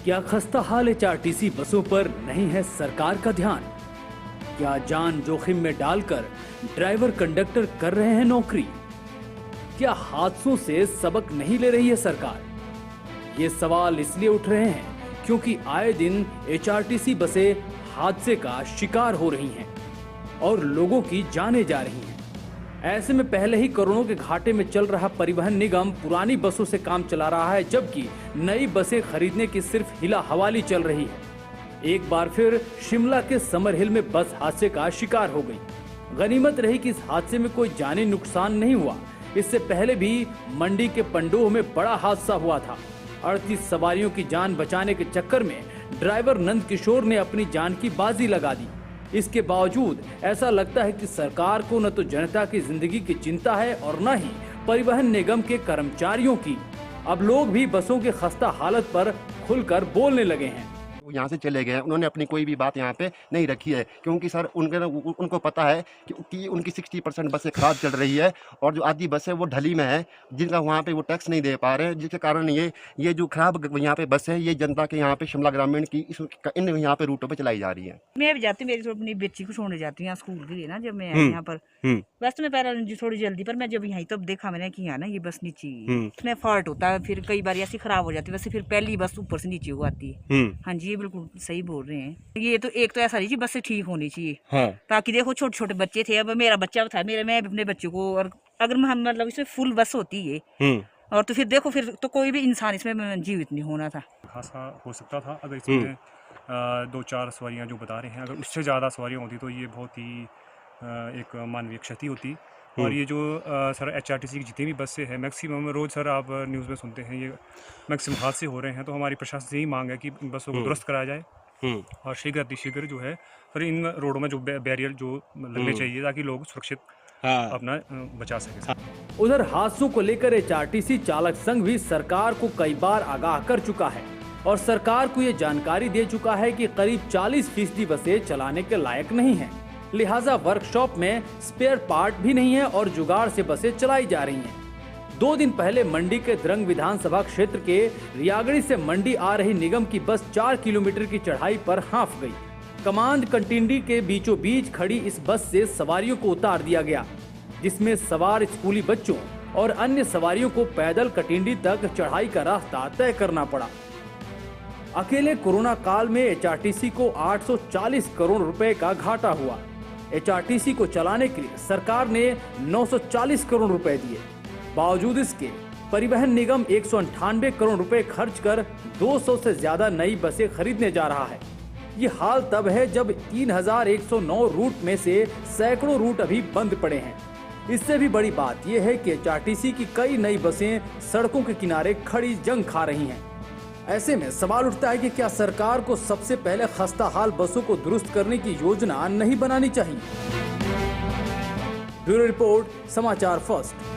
क्या खस्ताहाल एचआरटीसी बसों पर नहीं है सरकार का ध्यान? क्या जान जोखिम में डालकर ड्राइवर कंडक्टर कर रहे हैं नौकरी? क्या हादसों से सबक नहीं ले रही है सरकार? ये सवाल इसलिए उठ रहे हैं क्योंकि आए दिन एचआरटीसी बसें हादसे का शिकार हो रही हैं और लोगों की जानें जा रही हैं। ऐसे में पहले ही करोड़ों के घाटे में चल रहा परिवहन निगम पुरानी बसों से काम चला रहा है, जबकि नई बसें खरीदने की सिर्फ हिला हवाली चल रही है। एक बार फिर शिमला के समर हिल में बस हादसे का शिकार हो गई। गनीमत रही कि इस हादसे में कोई जानी नुकसान नहीं हुआ। इससे पहले भी मंडी के पंडोह में बड़ा हादसा हुआ था। 38 सवारियों की जान बचाने के चक्कर में ड्राइवर नंद किशोर ने अपनी जान की बाजी लगा दी। इसके बावजूद ऐसा लगता है कि सरकार को न तो जनता की जिंदगी की चिंता है और न ही परिवहन निगम के कर्मचारियों की। अब लोग भी बसों के खस्ता हालत पर खुलकर बोलने लगे हैं। यहाँ से चले गए, उन्होंने अपनी कोई भी बात यहाँ पे नहीं रखी है, क्योंकि सर उनको पता है कि उनकी 60% बसें खराब चल रही है और जो आधी बसें वो ढली में है, जिनका वहाँ पे वो टैक्स नहीं दे पा रहे हैं, जिसके कारण ये जो खराब यहाँ पे बस है ये जनता के यहाँ पे शिमला ग्रामीण की इन यहाँ पे रूटों पे चलाई जा रही है। मैं भी जाती हूँ, मेरी अपनी बच्ची को छोड़ने जाती हूँ स्कूल के लिए ना, जब मैं यहाँ पर वैसे मैं पहले थोड़ी जल्दी, पर मैं जब यहाँ तब देखा मैंने कि यहाँ ना ये बस नीचे इसमें फॉल्ट होता है, फिर कई बार ऐसी खराब हो जाती है, वैसे फिर पहली बस ऊपर से नीचे को आती है। हाँ जी, ये बिल्कुल सही बोल रहे हैं। ये तो एक तो ऐसा नहीं चाहिए, बस से ठीक होनी चाहिए। हाँ। ताकि देखो छोटे छोटे बच्चे थे, अब मेरा बच्चा था, मैं अपने बच्चे को, और अगर मतलब इसमें फुल बस होती है और तो फिर देखो फिर तो कोई भी इंसान इसमें जीवित नहीं होना था। खासा हो सकता था अगर इसमें 2-4 सवारियाँ जो बता रहे हैं, अगर उससे ज़्यादा सवारियाँ होती तो ये बहुत ही एक मानवीय क्षति होती। और ये जो सर एचआरटीसी की जितनी भी बसें हैं, मैक्सिमम रोज़ सर आप न्यूज़ में सुनते हैं ये मैक्सिमम हादसे हो रहे हैं। तो हमारी प्रशासन से यही मांग है कि इन बसों को दुरुस्त कराया जाए और शीघ्र अतिशीघ्र जो है सर इन रोडों में जो बैरियर जो लगने चाहिए ताकि लोग सुरक्षित अपना बचा सके। उधर हादसों को लेकर एचआरटीसी चालक संघ भी सरकार को कई बार आगाह कर चुका है और सरकार को ये जानकारी दे चुका है कि करीब 40% बसें चलाने के लायक नहीं हैं। लिहाजा वर्कशॉप में स्पेयर पार्ट भी नहीं है और जुगाड़ से बसें चलाई जा रही हैं। 2 दिन पहले मंडी के द्रंग विधानसभा क्षेत्र के रियागड़ी से मंडी आ रही निगम की बस 4 किलोमीटर की चढ़ाई पर हांफ गई। कमांद कंटिंडी के बीचों बीच खड़ी इस बस से सवारियों को उतार दिया गया, जिसमें सवार स्कूली बच्चों और अन्य सवारियों को पैदल कटिंडी तक चढ़ाई का रास्ता तय करना पड़ा। अकेले कोरोना काल में एचआरटीसी को 840 करोड़ रुपए का घाटा हुआ। एचआरटीसी को चलाने के लिए सरकार ने 940 करोड़ रुपए दिए। बावजूद इसके परिवहन निगम 198 करोड़ रुपए खर्च कर 200 से ज्यादा नई बसें खरीदने जा रहा है। ये हाल तब है जब 3109 रूट में से सैकड़ों रूट अभी बंद पड़े हैं। इससे भी बड़ी बात यह है कि एचआरटीसी की कई नई बसें सड़कों के किनारे खड़ी जंग खा रही हैं। ऐसे में सवाल उठता है कि क्या सरकार को सबसे पहले खस्ताहाल बसों को दुरुस्त करने की योजना नहीं बनानी चाहिए? ब्यूरो रिपोर्ट, समाचार फर्स्ट।